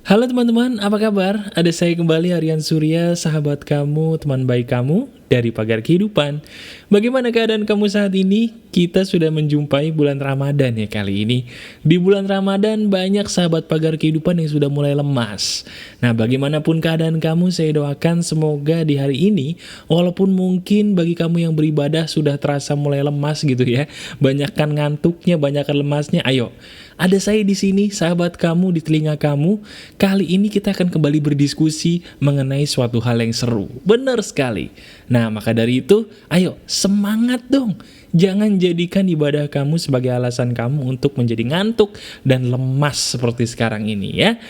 Halo teman-teman, apa kabar? Ada saya kembali Aryan Surya, sahabat kamu, teman baik kamu dari Pagar Kehidupan. Bagaimana keadaan kamu saat ini? Kita sudah menjumpai bulan Ramadan ya kali ini. Di bulan Ramadan banyak sahabat Pagar Kehidupan yang sudah mulai lemas. Nah, bagaimanapun keadaan kamu, saya doakan semoga di hari ini, walaupun mungkin bagi kamu yang beribadah sudah terasa mulai lemas gitu ya, banyakkan ngantuknya, banyakkan lemasnya, ayo. Ada saya di sini, sahabat kamu di telinga kamu. Kali ini kita akan kembali berdiskusi mengenai suatu hal yang seru. Benar sekali. Nah, maka dari itu, ayo semangat dong. Jangan jadikan ibadah kamu sebagai alasan kamu untuk menjadi ngantuk dan lemas seperti sekarang ini ya.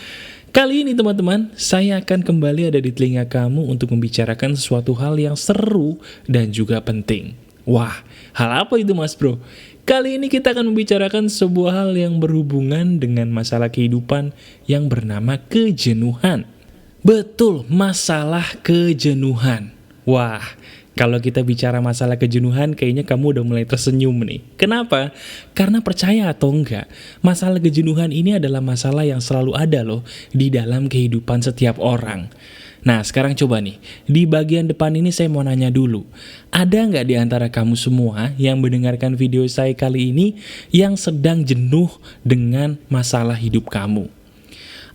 Kali ini teman-teman, saya akan kembali ada di telinga kamu untuk membicarakan sesuatu hal yang seru dan juga penting. Wah, hal apa itu mas bro? Kali ini kita akan membicarakan sebuah hal yang berhubungan dengan masalah kehidupan yang bernama kejenuhan. Betul, masalah kejenuhan. Wah, kalau kita bicara masalah kejenuhan, kayaknya kamu udah mulai tersenyum nih. Kenapa? Karena percaya atau enggak, masalah kejenuhan ini adalah masalah yang selalu ada loh di dalam kehidupan setiap orang. Nah, sekarang coba nih, di bagian depan ini saya mau nanya dulu. Ada nggak di antara kamu semua yang mendengarkan video saya kali ini yang sedang jenuh dengan masalah hidup kamu?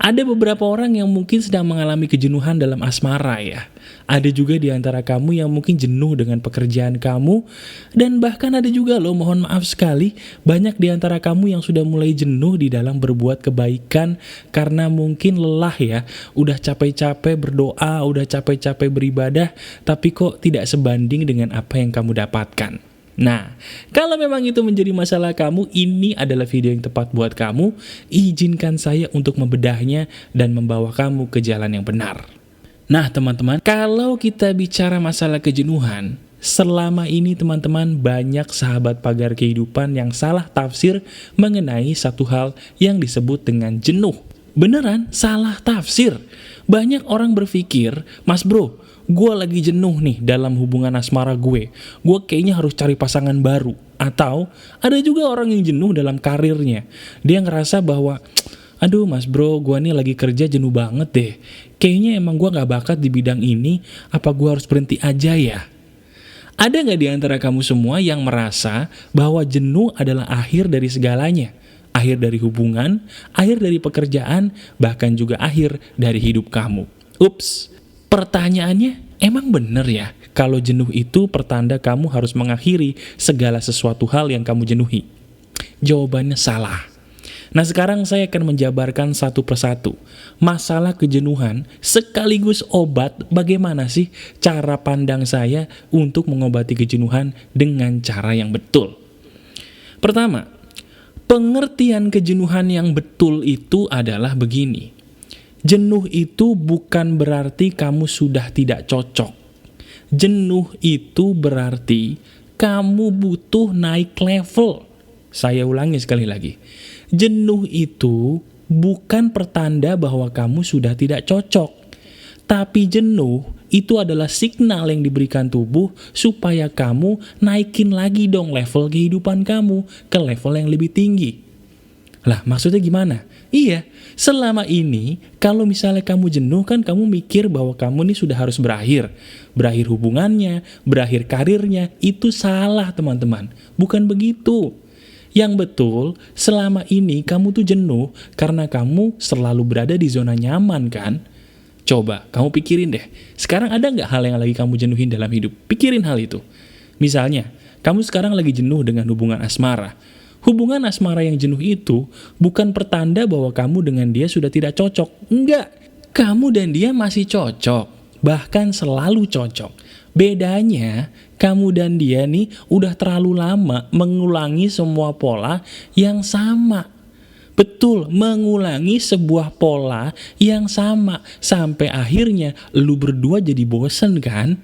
Ada beberapa orang yang mungkin sedang mengalami kejenuhan dalam asmara ya. Ada juga di antara kamu yang mungkin jenuh dengan pekerjaan kamu. Dan bahkan ada juga loh, mohon maaf sekali, banyak di antara kamu yang sudah mulai jenuh di dalam berbuat kebaikan. Karena mungkin lelah ya, udah capek-capek berdoa, udah capek-capek beribadah, tapi kok tidak sebanding dengan apa yang kamu dapatkan. Nah, kalau memang itu menjadi masalah kamu, ini adalah video yang tepat buat kamu. Izinkan saya untuk membedahnya dan membawa kamu ke jalan yang benar. Nah teman-teman, kalau kita bicara masalah kejenuhan, selama ini teman-teman banyak sahabat Pagar Kehidupan yang salah tafsir mengenai satu hal yang disebut dengan jenuh. Beneran, salah tafsir. Banyak orang berpikir, mas bro, gue lagi jenuh nih dalam hubungan asmara gue kayaknya harus cari pasangan baru. Atau ada juga orang yang jenuh dalam karirnya. Dia ngerasa bahwa, aduh mas bro, gue nih lagi kerja jenuh banget deh. Kayaknya emang gue gak bakat di bidang ini, apa gue harus berhenti aja ya? Ada gak di antara kamu semua yang merasa bahwa jenuh adalah akhir dari segalanya? Akhir dari hubungan, akhir dari pekerjaan, bahkan juga akhir dari hidup kamu. Ups, pertanyaannya, emang bener ya kalau jenuh itu pertanda kamu harus mengakhiri segala sesuatu hal yang kamu jenuhi? Jawabannya salah. Nah sekarang saya akan menjabarkan satu persatu masalah kejenuhan sekaligus obat. Bagaimana sih cara pandang saya untuk mengobati kejenuhan dengan cara yang betul? Pertama, pengertian kejenuhan yang betul itu adalah begini. Jenuh itu bukan berarti kamu sudah tidak cocok. Jenuh itu berarti kamu butuh naik level. Saya ulangi sekali lagi. Jenuh itu bukan pertanda bahwa kamu sudah tidak cocok. Tapi jenuh itu adalah signal yang diberikan tubuh supaya kamu naikin lagi dong level kehidupan kamu ke level yang lebih tinggi. Lah maksudnya gimana? Iya, selama ini kalau misalnya kamu jenuh kan kamu mikir bahwa kamu ini sudah harus berakhir. Berakhir hubungannya, berakhir karirnya, itu salah teman-teman. Bukan begitu. Yang betul, selama ini kamu tuh jenuh karena kamu selalu berada di zona nyaman kan? Coba, kamu pikirin deh. Sekarang ada nggak hal yang lagi kamu jenuhin dalam hidup? Pikirin hal itu. Misalnya, kamu sekarang lagi jenuh dengan hubungan asmara. Hubungan asmara yang jenuh itu bukan pertanda bahwa kamu dengan dia sudah tidak cocok. Enggak, kamu dan dia masih cocok. Bahkan selalu cocok. Bedanya, kamu dan dia nih udah terlalu lama mengulangi semua pola yang sama. Betul, mengulangi sebuah pola yang sama. Sampai akhirnya lu berdua jadi bosen kan?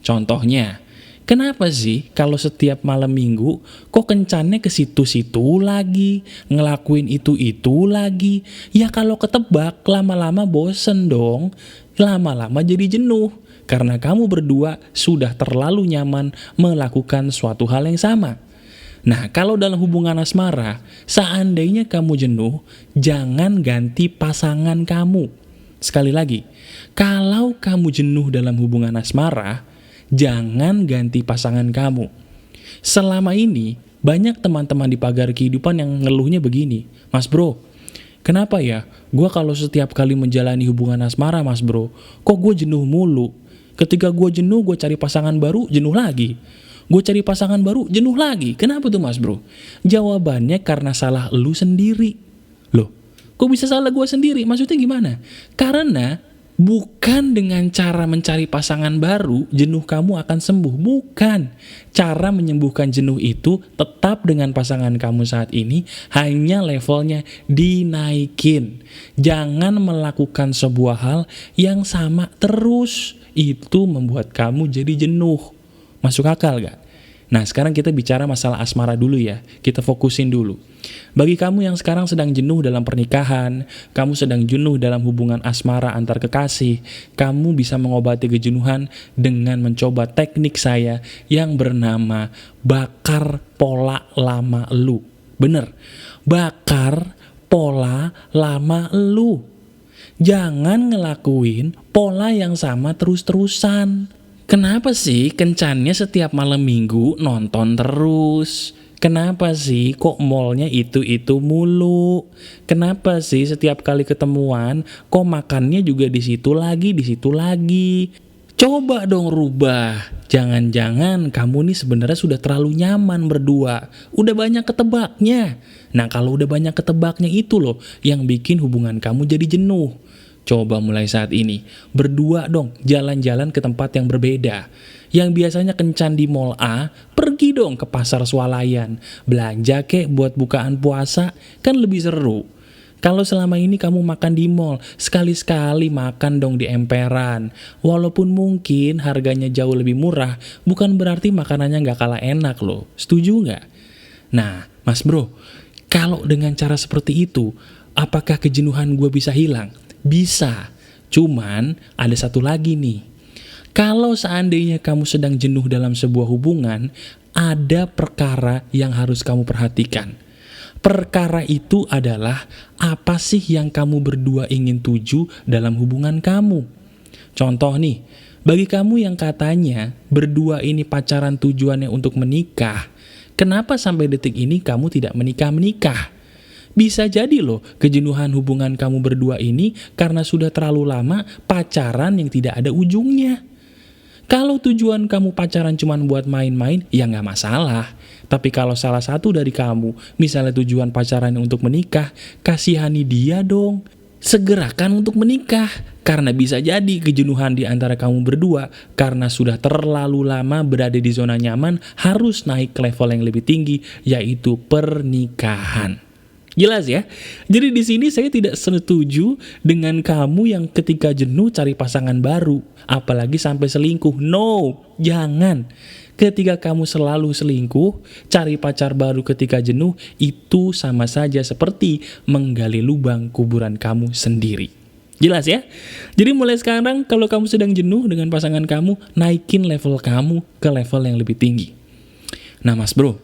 Contohnya, kenapa sih kalau setiap malam minggu kok kencannya ke situ-situ lagi, ngelakuin itu-itu lagi? Ya kalau ketebak lama-lama bosen dong, lama-lama jadi jenuh. Karena kamu berdua sudah terlalu nyaman melakukan suatu hal yang sama. Nah, kalau dalam hubungan asmara, seandainya kamu jenuh, jangan ganti pasangan kamu. Sekali lagi, kalau kamu jenuh dalam hubungan asmara, jangan ganti pasangan kamu. Selama ini, banyak teman-teman di pagar kehidupan yang ngeluhnya begini, Mas bro, kenapa ya? Gue kalau setiap kali menjalani hubungan asmara, Mas bro, kok gue jenuh mulu? Ketika gue jenuh, gue cari pasangan baru, jenuh lagi. Gue cari pasangan baru, jenuh lagi. Kenapa tuh mas bro? Jawabannya karena salah lu sendiri. Loh, kok bisa salah gue sendiri? Maksudnya gimana? Karena bukan dengan cara mencari pasangan baru, jenuh kamu akan sembuh. Bukan. Cara menyembuhkan jenuh itu tetap dengan pasangan kamu saat ini, hanya levelnya dinaikin. Jangan melakukan sebuah hal yang sama terus. Itu membuat kamu jadi jenuh. Masuk akal gak? Nah sekarang kita bicara masalah asmara dulu ya. Kita fokusin dulu. Bagi kamu yang sekarang sedang jenuh dalam pernikahan, kamu sedang jenuh dalam hubungan asmara antar kekasih, kamu bisa mengobati kejenuhan dengan mencoba teknik saya yang bernama bakar pola lama lu. Bener, bakar pola lama lu. Jangan ngelakuin pola yang sama terus-terusan. Kenapa sih kencannya setiap malam minggu nonton terus? Kenapa sih kok mallnya itu-itu mulu? Kenapa sih setiap kali ketemuan kok makannya juga di situ lagi, di situ lagi? Coba dong rubah. Jangan-jangan kamu nih sebenarnya sudah terlalu nyaman berdua. Udah banyak ketebaknya. Nah kalau udah banyak ketebaknya itu loh yang bikin hubungan kamu jadi jenuh. Coba mulai saat ini, berdua dong jalan-jalan ke tempat yang berbeda. Yang biasanya kencan di mall A, pergi dong ke pasar swalayan. Belanja kek buat bukaan puasa, kan lebih seru. Kalau selama ini kamu makan di mall, sekali-sekali makan dong di emperan. Walaupun mungkin harganya jauh lebih murah, bukan berarti makanannya nggak kalah enak loh. Setuju nggak? Nah, mas bro, kalau dengan cara seperti itu, apakah kejenuhan gue bisa hilang? Bisa, cuman ada satu lagi nih. Kalau seandainya kamu sedang jenuh dalam sebuah hubungan, ada perkara yang harus kamu perhatikan. Perkara itu adalah apa sih yang kamu berdua ingin tuju dalam hubungan kamu. Contoh nih, bagi kamu yang katanya berdua ini pacaran tujuannya untuk menikah, kenapa sampai detik ini kamu tidak menikah-menikah? Bisa jadi loh, kejenuhan hubungan kamu berdua ini karena sudah terlalu lama pacaran yang tidak ada ujungnya. Kalau tujuan kamu pacaran cuma buat main-main, ya nggak masalah. Tapi kalau salah satu dari kamu, misalnya tujuan pacaran untuk menikah, kasihani dia dong. Segerakan untuk menikah. Karena bisa jadi kejenuhan di antara kamu berdua, karena sudah terlalu lama berada di zona nyaman, harus naik ke level yang lebih tinggi, yaitu pernikahan. Jelas ya? Jadi di sini saya tidak setuju dengan kamu yang ketika jenuh cari pasangan baru, apalagi sampai selingkuh. No, jangan. Ketika kamu selalu selingkuh, cari pacar baru ketika jenuh, itu sama saja seperti menggali lubang kuburan kamu sendiri. Jelas ya? Jadi mulai sekarang kalau kamu sedang jenuh dengan pasangan kamu, naikin level kamu ke level yang lebih tinggi. Nah mas bro,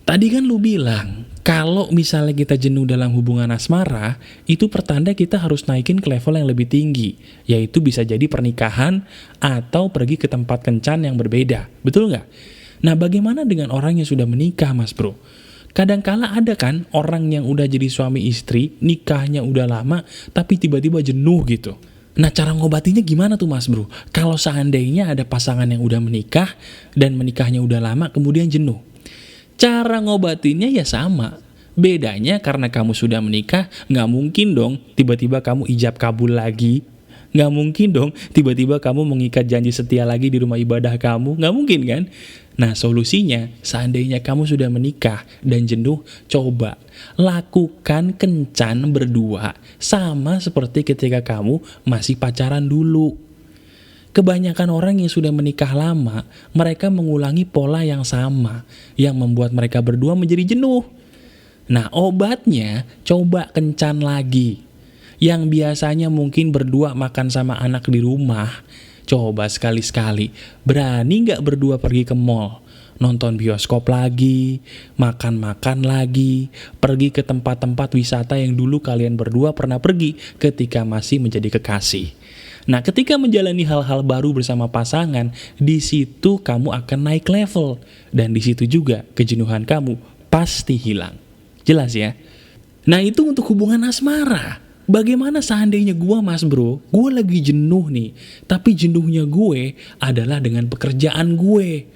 tadi kan lu bilang, kalau misalnya kita jenuh dalam hubungan asmara, itu pertanda kita harus naikin ke level yang lebih tinggi, yaitu bisa jadi pernikahan atau pergi ke tempat kencan yang berbeda. Betul nggak? Nah, bagaimana dengan orang yang sudah menikah, mas bro? Kadangkala ada kan orang yang udah jadi suami istri, nikahnya udah lama, tapi tiba-tiba jenuh gitu. Nah, cara ngobatinya gimana tuh mas bro? Kalau seandainya ada pasangan yang udah menikah, dan menikahnya udah lama, kemudian jenuh. Cara ngobatinnya ya sama. Bedanya karena kamu sudah menikah, nggak mungkin dong tiba-tiba kamu ijab kabul lagi. Nggak mungkin dong tiba-tiba kamu mengikat janji setia lagi di rumah ibadah kamu. Nggak mungkin kan? Nah solusinya, seandainya kamu sudah menikah dan jenuh, coba lakukan kencan berdua. Sama seperti ketika kamu masih pacaran dulu. Kebanyakan orang yang sudah menikah lama, mereka mengulangi pola yang sama, yang membuat mereka berdua menjadi jenuh. Nah, obatnya coba kencan lagi. Yang biasanya mungkin berdua makan sama anak di rumah, coba sekali-sekali, berani gak berdua pergi ke mall? nonton bioskop lagi, makan-makan lagi, pergi ke tempat-tempat wisata yang dulu kalian berdua pernah pergi ketika masih menjadi kekasih. Nah, ketika menjalani hal-hal baru bersama pasangan, di situ kamu akan naik level. Dan di situ juga kejenuhan kamu pasti hilang. Jelas ya? Nah, itu untuk hubungan asmara. Bagaimana seandainya gue, mas bro, gue lagi jenuh nih, tapi jenuhnya gue adalah dengan pekerjaan gue.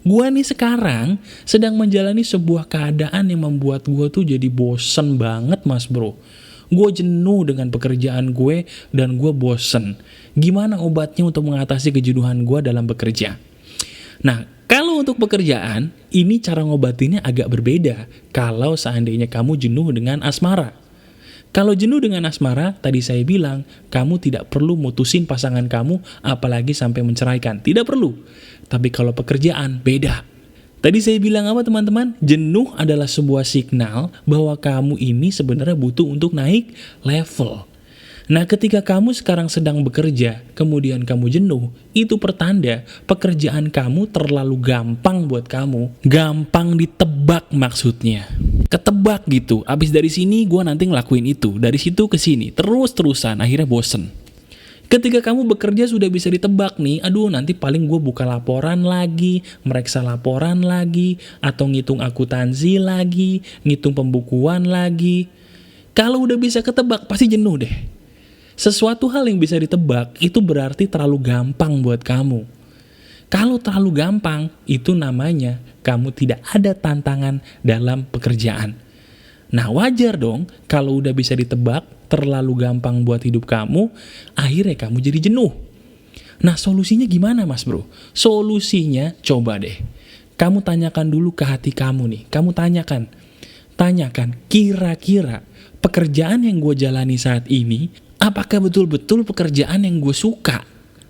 Gue nih sekarang sedang menjalani sebuah keadaan yang membuat gue tuh jadi bosen banget, mas bro. Gue jenuh dengan pekerjaan gue dan gue bosen. Gimana obatnya untuk mengatasi kejenuhan gue dalam bekerja? Nah, kalau untuk pekerjaan, ini cara ngobatinnya agak berbeda kalau seandainya kamu jenuh dengan asmara. Kalau jenuh dengan asmara, tadi saya bilang, kamu tidak perlu mutusin pasangan kamu, apalagi sampai menceraikan. Tidak perlu. Tapi kalau pekerjaan, beda. Tadi saya bilang apa teman-teman? Jenuh adalah sebuah signal bahwa kamu ini sebenarnya butuh untuk naik level. Nah, ketika kamu sekarang sedang bekerja, kemudian kamu jenuh, itu pertanda pekerjaan kamu terlalu gampang buat kamu. Gampang ditebak maksudnya. Ketebak gitu, abis dari sini gue nanti ngelakuin itu, dari situ ke sini, terus-terusan, akhirnya bosen. Ketika kamu bekerja sudah bisa ditebak nih, aduh nanti paling gue buka laporan lagi, mereksa laporan lagi, atau ngitung akuntansi lagi, ngitung pembukuan lagi. Kalau udah bisa ketebak, pasti jenuh deh. Sesuatu hal yang bisa ditebak, itu berarti terlalu gampang buat kamu. Kalau terlalu gampang, itu namanya kamu tidak ada tantangan dalam pekerjaan. Nah, wajar dong kalau udah bisa ditebak, terlalu gampang buat hidup kamu, akhirnya kamu jadi jenuh. Nah, solusinya gimana, mas bro? Solusinya coba deh. Kamu tanyakan dulu ke hati kamu nih. Kamu tanyakan, kira-kira pekerjaan yang gue jalani saat ini, apakah betul-betul pekerjaan yang gue suka?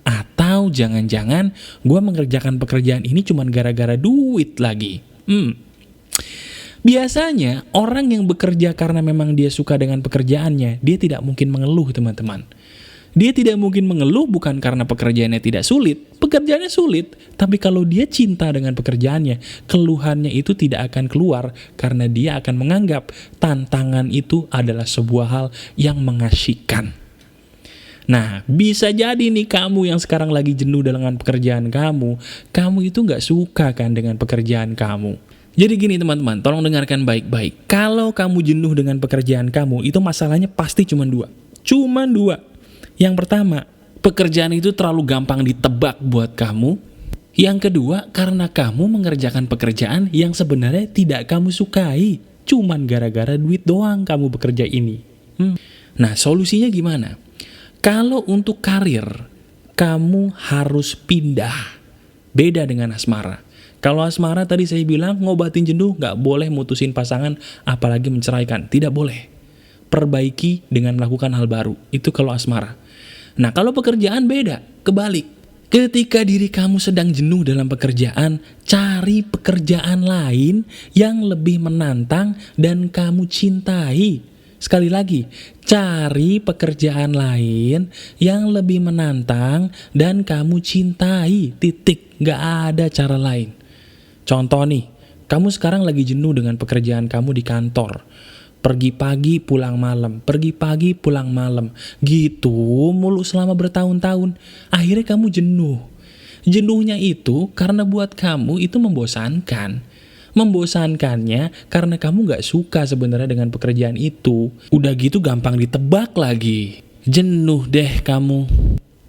Atau jangan-jangan gue mengerjakan pekerjaan ini cuma gara-gara duit lagi. Biasanya orang yang bekerja karena memang dia suka dengan pekerjaannya, dia tidak mungkin mengeluh, teman-teman. Dia tidak mungkin mengeluh bukan karena pekerjaannya tidak sulit. Pekerjaannya sulit, tapi kalau dia cinta dengan pekerjaannya, keluhannya itu tidak akan keluar karena dia akan menganggap tantangan itu adalah sebuah hal yang mengasyikkan. Nah, bisa jadi nih kamu yang sekarang lagi jenuh dengan pekerjaan kamu itu nggak suka kan dengan pekerjaan kamu. Jadi gini teman-teman, tolong dengarkan baik-baik. Kalau kamu jenuh dengan pekerjaan kamu, itu masalahnya pasti cuma dua. Yang pertama, pekerjaan itu terlalu gampang ditebak buat kamu. Yang kedua, karena kamu mengerjakan pekerjaan yang sebenarnya tidak kamu sukai. Cuman gara-gara duit doang kamu bekerja ini. Nah, solusinya gimana? Kalau untuk karir, kamu harus pindah. Beda dengan asmara. Kalau asmara tadi saya bilang, ngobatin jenuh, gak boleh mutusin pasangan, apalagi menceraikan. Tidak boleh. Perbaiki dengan melakukan hal baru. Itu kalau asmara. Nah, kalau pekerjaan beda, kebalik. Ketika diri kamu sedang jenuh dalam pekerjaan, cari pekerjaan lain yang lebih menantang dan kamu cintai. Sekali lagi, cari pekerjaan lain yang lebih menantang dan kamu cintai. Titik, gak ada cara lain. Contoh nih, kamu sekarang lagi jenuh dengan pekerjaan kamu di kantor. Pergi pagi, pulang malam. Pergi pagi, pulang malam. Gitu mulu selama bertahun-tahun. Akhirnya kamu jenuh. Jenuhnya itu karena buat kamu itu membosankan. Membosankannya karena kamu gak suka sebenarnya dengan pekerjaan itu. Udah gitu gampang ditebak lagi. Jenuh deh kamu.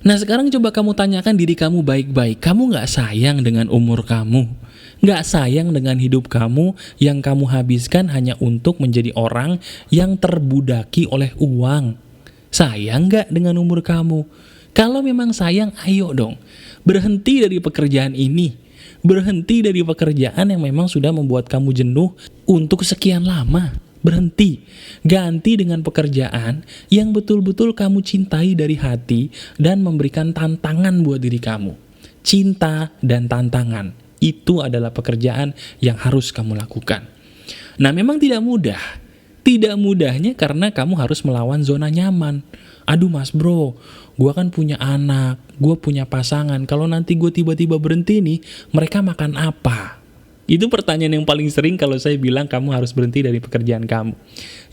Nah, sekarang coba kamu tanyakan diri kamu baik-baik. Kamu gak sayang dengan umur kamu? Gak sayang dengan hidup kamu yang kamu habiskan hanya untuk menjadi orang yang terbudaki oleh uang? Sayang gak dengan umur kamu? Kalau memang sayang, ayo dong. Berhenti dari pekerjaan ini. Berhenti dari pekerjaan yang memang sudah membuat kamu jenuh untuk sekian lama. Berhenti. Ganti dengan pekerjaan yang betul-betul kamu cintai dari hati dan memberikan tantangan buat diri kamu. Cinta dan tantangan. Itu adalah pekerjaan yang harus kamu lakukan. Nah, memang tidak mudah. Tidak mudahnya karena kamu harus melawan zona nyaman. Aduh mas bro, gue kan punya anak, gue punya pasangan. Kalau nanti gue tiba-tiba berhenti nih, mereka makan apa? Itu pertanyaan yang paling sering kalau saya bilang kamu harus berhenti dari pekerjaan kamu.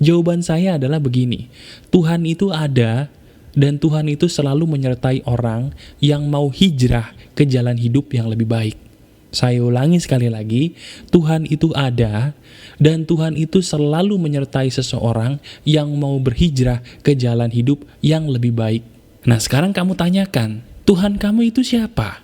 Jawaban saya adalah begini, Tuhan itu ada dan Tuhan itu selalu menyertai orang yang mau hijrah ke jalan hidup yang lebih baik. Saya ulangi sekali lagi, Tuhan itu ada dan Tuhan itu selalu menyertai seseorang yang mau berhijrah ke jalan hidup yang lebih baik. Nah sekarang kamu tanyakan, Tuhan kamu itu siapa?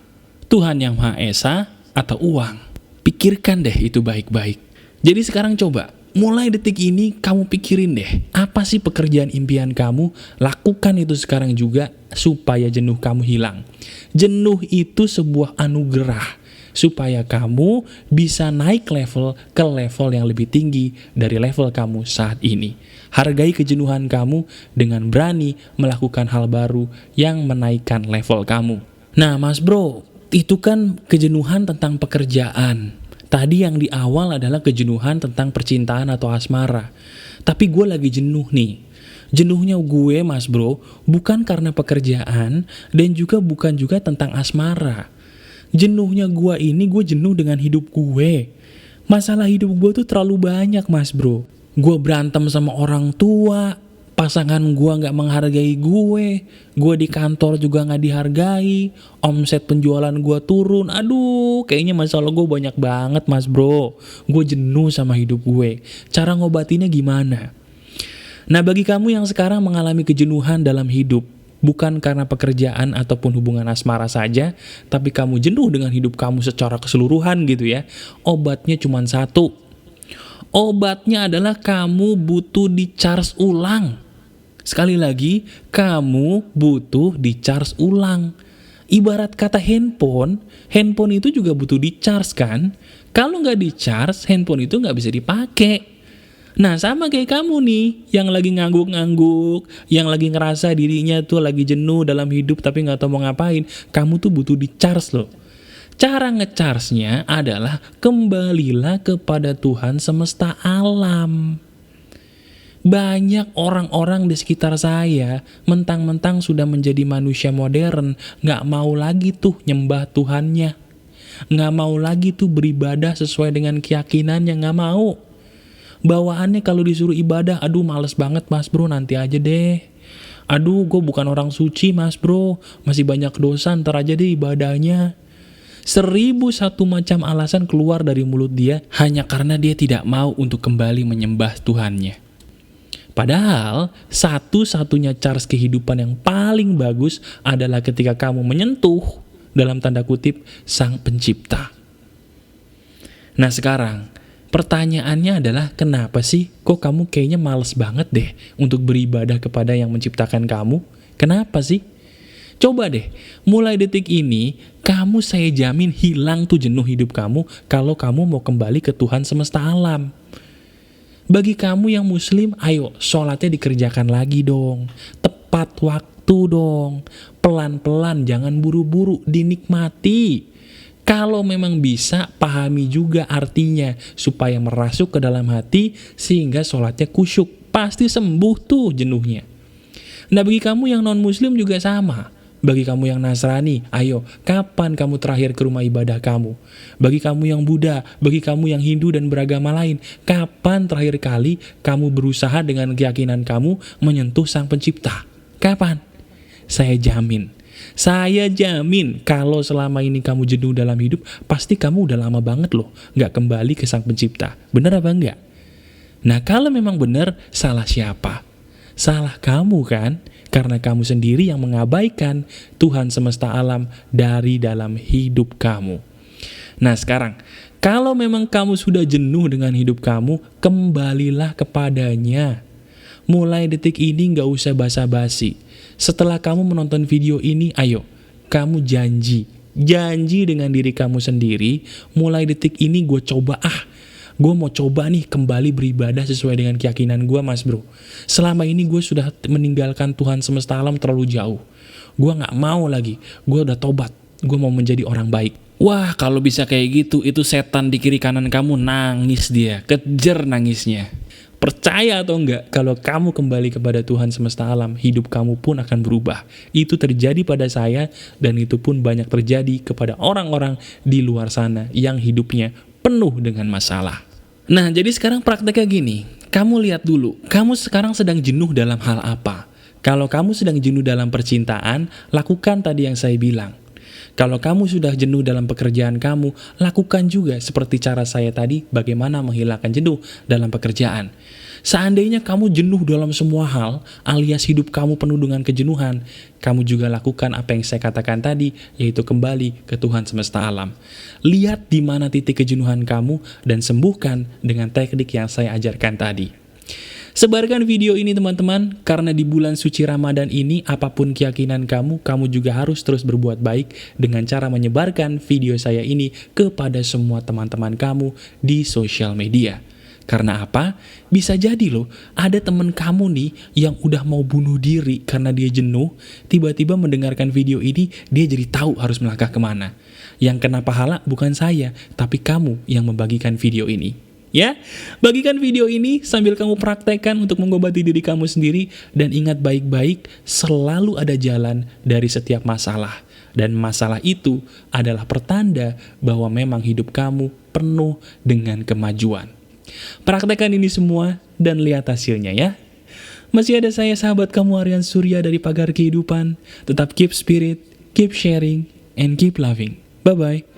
Tuhan yang Maha Esa atau uang? Pikirkan deh itu baik-baik. Jadi sekarang coba, mulai detik ini kamu pikirin deh, apa sih pekerjaan impian kamu? Lakukan itu sekarang juga supaya jenuh kamu hilang. Jenuh itu sebuah anugerah, supaya kamu bisa naik level ke level yang lebih tinggi dari level kamu saat ini. Hargai kejenuhan kamu dengan berani melakukan hal baru yang menaikkan level kamu. Nah mas bro, itu kan kejenuhan tentang pekerjaan. Tadi yang di awal adalah kejenuhan tentang percintaan atau asmara. Tapi gue lagi jenuh nih. Jenuhnya gue mas bro, bukan karena pekerjaan dan juga bukan juga tentang asmara. Jenuhnya gue ini, gue jenuh dengan hidup gue. Masalah hidup gue tuh terlalu banyak mas bro. Gue berantem sama orang tua, pasangan gue gak menghargai gue di kantor juga gak dihargai, omset penjualan gue turun, aduh kayaknya masalah gue banyak banget mas bro. Gue jenuh sama hidup gue, cara ngobatinnya gimana? Nah bagi kamu yang sekarang mengalami kejenuhan dalam hidup, bukan karena pekerjaan ataupun hubungan asmara saja, tapi kamu jenuh dengan hidup kamu secara keseluruhan gitu ya, obatnya cuma satu. Obatnya adalah kamu butuh di-charge ulang. Sekali lagi, kamu butuh di-charge ulang. Ibarat kata handphone itu juga butuh di-charge kan? Kalau nggak di-charge, handphone itu nggak bisa dipakai. Nah, sama kayak kamu nih, yang lagi ngangguk-ngangguk, yang lagi ngerasa dirinya tuh lagi jenuh dalam hidup tapi nggak tahu mau ngapain, kamu tuh butuh di-charge loh. Cara nge-charge-nya adalah kembalilah kepada Tuhan semesta alam. Banyak orang-orang di sekitar saya mentang-mentang sudah menjadi manusia modern, gak mau lagi tuh nyembah Tuhannya, gak mau lagi tuh beribadah sesuai dengan keyakinannya, gak mau. Bawaannya kalau disuruh ibadah, aduh males banget mas bro, nanti aja deh. Aduh gue bukan orang suci mas bro, masih banyak dosa, ntar aja deh ibadahnya. 1001 macam alasan keluar dari mulut dia hanya karena dia tidak mau untuk kembali menyembah Tuhannya. Padahal, satu-satunya charge kehidupan yang paling bagus adalah ketika kamu menyentuh, dalam tanda kutip, Sang Pencipta. Nah sekarang, pertanyaannya adalah kenapa sih kok kamu kayaknya males banget deh untuk beribadah kepada yang menciptakan kamu? Kenapa sih? Coba deh, mulai detik ini, kamu saya jamin hilang tuh jenuh hidup kamu kalau kamu mau kembali ke Tuhan semesta alam. Bagi kamu yang muslim, ayo sholatnya dikerjakan lagi dong. Tepat waktu dong. Pelan-pelan, jangan buru-buru, dinikmati. Kalau memang bisa, pahami juga artinya. Supaya merasuk ke dalam hati, sehingga sholatnya kusyuk. Pasti sembuh tuh jenuhnya. Nah bagi kamu yang non-muslim juga sama. Bagi kamu yang Nasrani, ayo, kapan kamu terakhir ke rumah ibadah kamu? Bagi kamu yang Buddha, bagi kamu yang Hindu dan beragama lain, kapan terakhir kali kamu berusaha dengan keyakinan kamu menyentuh Sang Pencipta? Kapan? Saya jamin kalau selama ini kamu jenuh dalam hidup, pasti kamu udah lama banget loh gak kembali ke Sang Pencipta. Bener apa enggak? Nah kalau memang bener, salah siapa? Salah kamu kan? Karena kamu sendiri yang mengabaikan Tuhan semesta alam dari dalam hidup kamu. Nah sekarang, kalau memang kamu sudah jenuh dengan hidup kamu, kembalilah kepadanya. Mulai detik ini gak usah basa-basi. Setelah kamu menonton video ini, ayo, kamu janji dengan diri kamu sendiri, mulai detik ini gue mau coba nih kembali beribadah sesuai dengan keyakinan gue mas bro. Selama ini gue sudah meninggalkan Tuhan semesta alam terlalu jauh. Gue gak mau lagi, gue udah tobat, gue mau menjadi orang baik. Wah kalau bisa kayak gitu, itu setan di kiri kanan kamu nangis dia, kejar nangisnya. Percaya atau enggak, kalau kamu kembali kepada Tuhan semesta alam, hidup kamu pun akan berubah. Itu terjadi pada saya, dan itu pun banyak terjadi kepada orang-orang di luar sana yang hidupnya penuh dengan masalah. Nah, jadi sekarang prakteknya gini, kamu lihat dulu, kamu sekarang sedang jenuh dalam hal apa? Kalau kamu sedang jenuh dalam percintaan, lakukan tadi yang saya bilang. Kalau kamu sudah jenuh dalam pekerjaan kamu, lakukan juga seperti cara saya tadi, bagaimana menghilangkan jenuh dalam pekerjaan. Seandainya kamu jenuh dalam semua hal, alias hidup kamu penuh dengan kejenuhan, kamu juga lakukan apa yang saya katakan tadi, yaitu kembali ke Tuhan semesta alam. Lihat di mana titik kejenuhan kamu, dan sembuhkan dengan teknik yang saya ajarkan tadi. Sebarkan video ini teman-teman, karena di bulan suci Ramadan ini, apapun keyakinan kamu, kamu juga harus terus berbuat baik dengan cara menyebarkan video saya ini kepada semua teman-teman kamu di sosial media. Karena apa? Bisa jadi loh, ada teman kamu nih yang udah mau bunuh diri karena dia jenuh, tiba-tiba mendengarkan video ini, dia jadi tahu harus melangkah kemana. Yang kena pahala bukan saya, tapi kamu yang membagikan video ini. Ya, bagikan video ini sambil kamu praktekkan untuk mengobati diri kamu sendiri, dan ingat baik-baik, selalu ada jalan dari setiap masalah. Dan masalah itu adalah pertanda bahwa memang hidup kamu penuh dengan kemajuan. Praktekkan ini semua dan lihat hasilnya ya. Masih ada saya sahabat kamu Aryan Surya dari Pagar Kehidupan. Tetap keep spirit, keep sharing, and keep loving. Bye-bye.